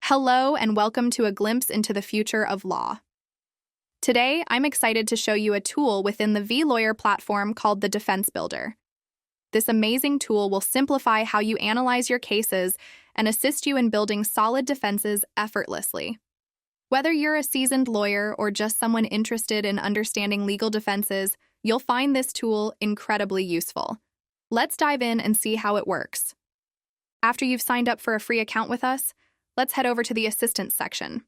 Hello and welcome to a glimpse into the future of law. Today, I'm excited to show you a tool within the vLawyer platform called the Defense Builder. This amazing tool will simplify how you analyze your cases and assist you in building solid defenses effortlessly. Whether you're a seasoned lawyer or just someone interested in understanding legal defenses, you'll find this tool incredibly useful. Let's dive in and see how it works. After you've signed up for a free account with us, let's head over to the Assistance section.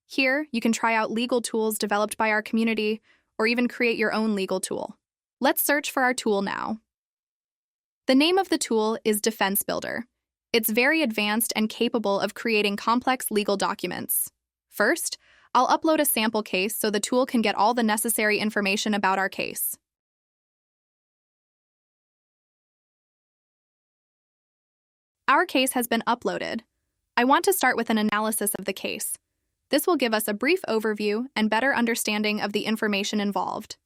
Here, you can try out legal tools developed by our community, or even create your own legal tool. Let's search for our tool now. The name of the tool is Defense Builder. It's very advanced and capable of creating complex legal documents. First, I'll upload a sample case so the tool can get all the necessary information about our case. Our case has been uploaded. I want to start with an analysis of the case. This will give us a brief overview and better understanding of the information involved.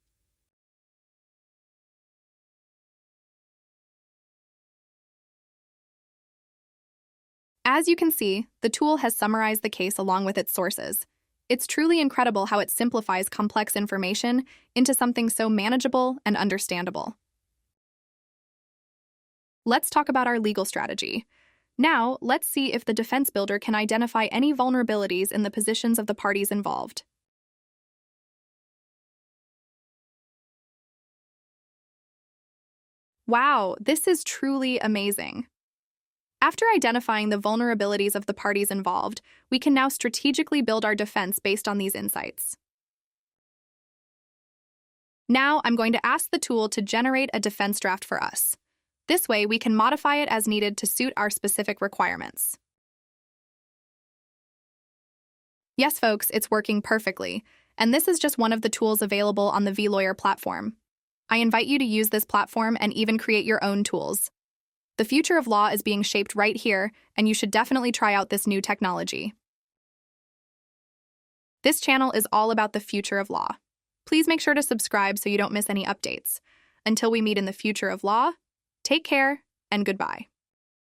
As you can see, the tool has summarized the case along with its sources. It's truly incredible how it simplifies complex information into something so manageable and understandable. Let's talk about our legal strategy. Now, let's see if the Defense Builder can identify any vulnerabilities in the positions of the parties involved. Wow, this is truly amazing. After identifying the vulnerabilities of the parties involved, we can now strategically build our defense based on these insights. Now, I'm going to ask the tool to generate a defense draft for us. This way, we can modify it as needed to suit our specific requirements. Yes, folks, it's working perfectly, and this is just one of the tools available on the vLawyer platform. I invite you to use this platform and even create your own tools. The future of law is being shaped right here, and you should definitely try out this new technology. This channel is all about the future of law. Please make sure to subscribe so you don't miss any updates. Until we meet in the future of law, take care and goodbye.